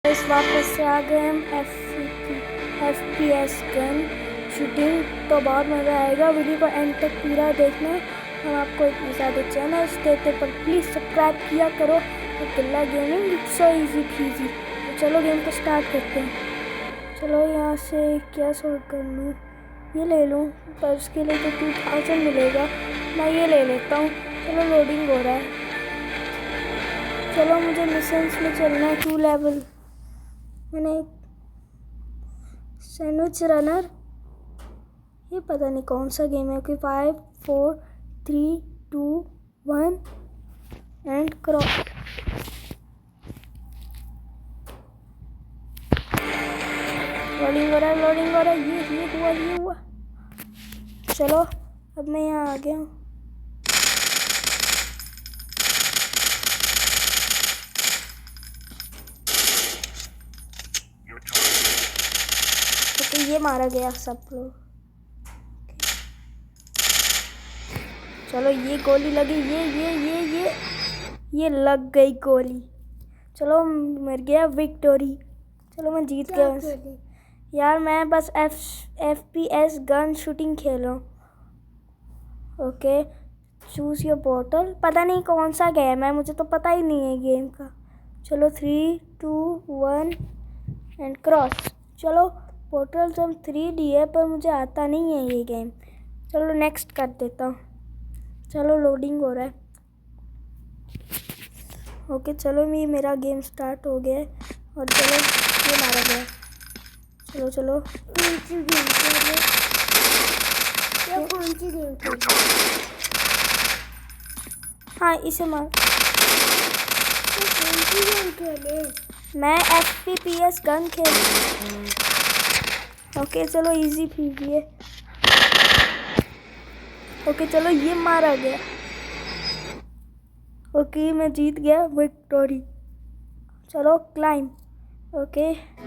इस वापस से आ गए हम FPS गन शूटिंग। तो बहुत मज़ा आएगा। वीडियो को एंड तक पूरा देखना। हम आपको इतने सारे चैनल्स देते पर प्लीज़ सब्सक्राइब किया करो। अकेला gaming it's so easy Fiji. तो चलो गेम को स्टार्ट करते हैं। चलो यहाँ से क्या सॉर्ट कर लूँ, ये ले लूँ पर उसके लिए तो 2000 मिलेगा। मैं ये ले लेता हूँ। चलो लोडिंग हो रहा है। चलो मुझे मिशंस में चलना है 2 लेवल। मैंने सैंडविच रनर, ये पता नहीं कौन सा गेम है कि 5 4 3 2 1 एंड क्रॉस। लोडिंग हो रहा है। ये हुआ। चलो अब मैं यहाँ आ गया हूँ। तो ये मारा गया सब लोग। चलो ये गोली लगी, ये लग गई गोली। चलो मर गया विक्टोरी। चलो मैं जीत गया। यार मैं बस FPS गन शूटिंग खेल रहा हूँ। ओके चूज़ योर बोतल। पता नहीं कौन सा गेम है, मुझे तो पता ही नहीं है गेम का। चलो 3 2 1 एंड क्रॉस। चलो पोर्टल हम 3D है पर मुझे आता नहीं है ये गेम। चलो नेक्स्ट कर देता हूँ। चलो लोडिंग हो रहा है। ओके चलो मेरा गेम स्टार्ट हो गया है और चलो ये मारा गया। चलो कौन सी गेम हाँ इसे मार। कौन सी गेम खेले? मैं FPS गन खेल। ओके चलो इजी फीजी है। ओके चलो ये मारा गया। ओके मैं जीत गया विक्टोरी। चलो क्लाइम। ओके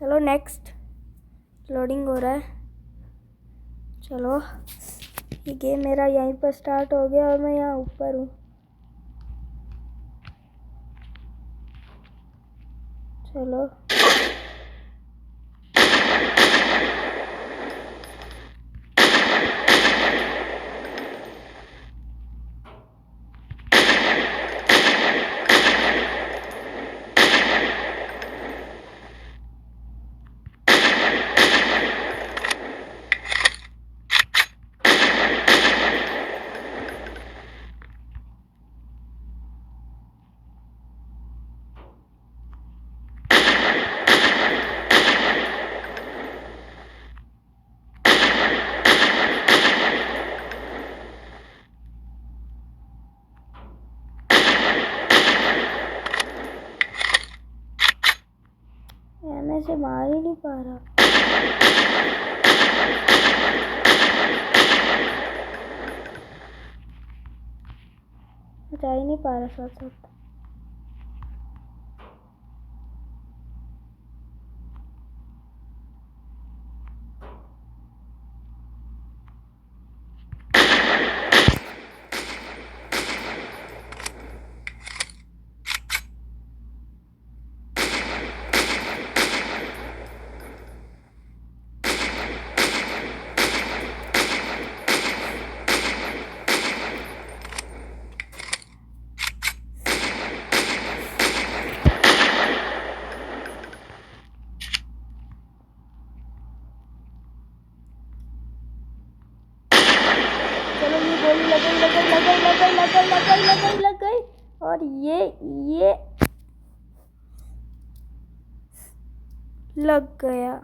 चलो नेक्स्ट लोडिंग हो रहा है। चलो ये गेम मेरा यहीं पर स्टार्ट हो गया और मैं यहाँ ऊपर हूँ। चलो मैं से मार ही नहीं पा रहा। बचा ही नहीं पा रहा साथ। चलो ये गोली लग गई और ये लग गया।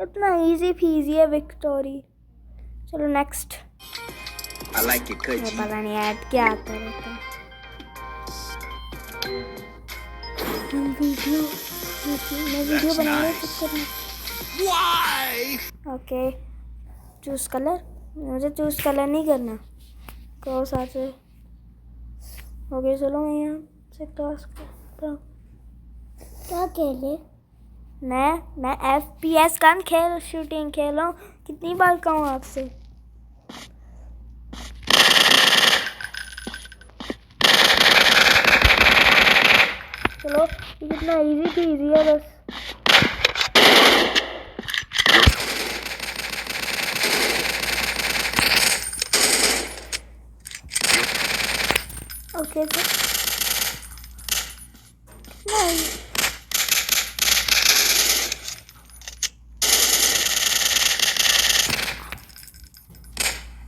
इतना इजी फीजी है विक्टोरी। चलो next. I like it cut. पता नहीं ऐड क्या आता रहता है। मैं वीडियो बना रही हूँ। Why? Okay choose colour. मुझे चूज कलर नहीं करना। क्रॉस आते। ओके चलो मैं यहाँ से क्रॉस करता हूँ। क्या खेले? मैं FPS गन शूटिंग खेल रहा हूँ। कितनी बार कहूँ आपसे। चलो ये कितना इजी है बस। ओके तो नहीं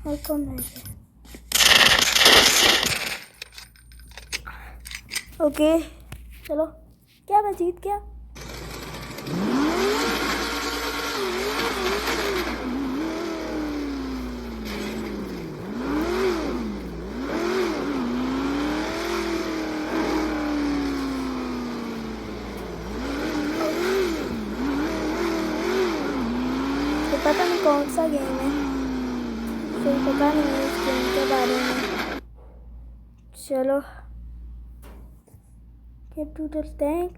और कौन है? ओके चलो, क्या मैं जीत गया? तो पता नहीं कौन सा गेम है, कोई पता नहीं है इस गेम के बारे में। चलो Get to the tank.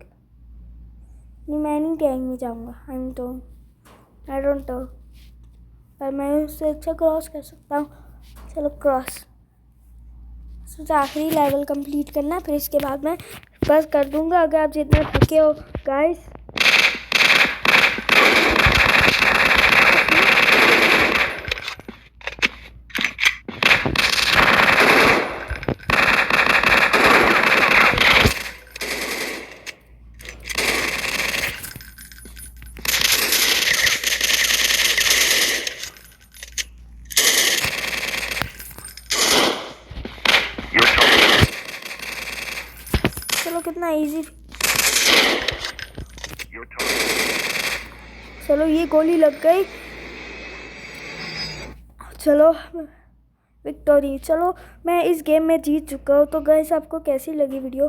नहीं, मैं नहीं टैंक में जाऊँगा। I don't know। पर मैं उससे अच्छा क्रॉस कर सकता हूँ। चलो क्रॉस। सोचा आखिरी लेवल कंप्लीट करना है, फिर इसके बाद मैं बस कर दूँगा। अगर आप जितने थके हो गाइस। चलो कितना इजी। चलो ये गोली लग गई। चलो विक्टोरी। चलो मैं इस गेम में जीत चुका हूँ। तो गाइस आपको कैसी लगी वीडियो?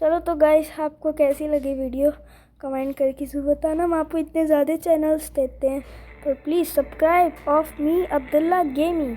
चलो तो गाइस आपको कैसी लगी वीडियो कमेंट करके ज़रूर बताना। हम आपको इतने ज़्यादा चैनल्स देते हैं, पर please subscribe of me Abdullah gaming.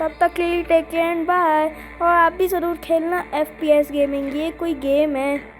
तब तक के लिए टेक केयर एंड बाय। और आप भी ज़रूर खेलना FPS गेमिंग, ये कोई गेम है।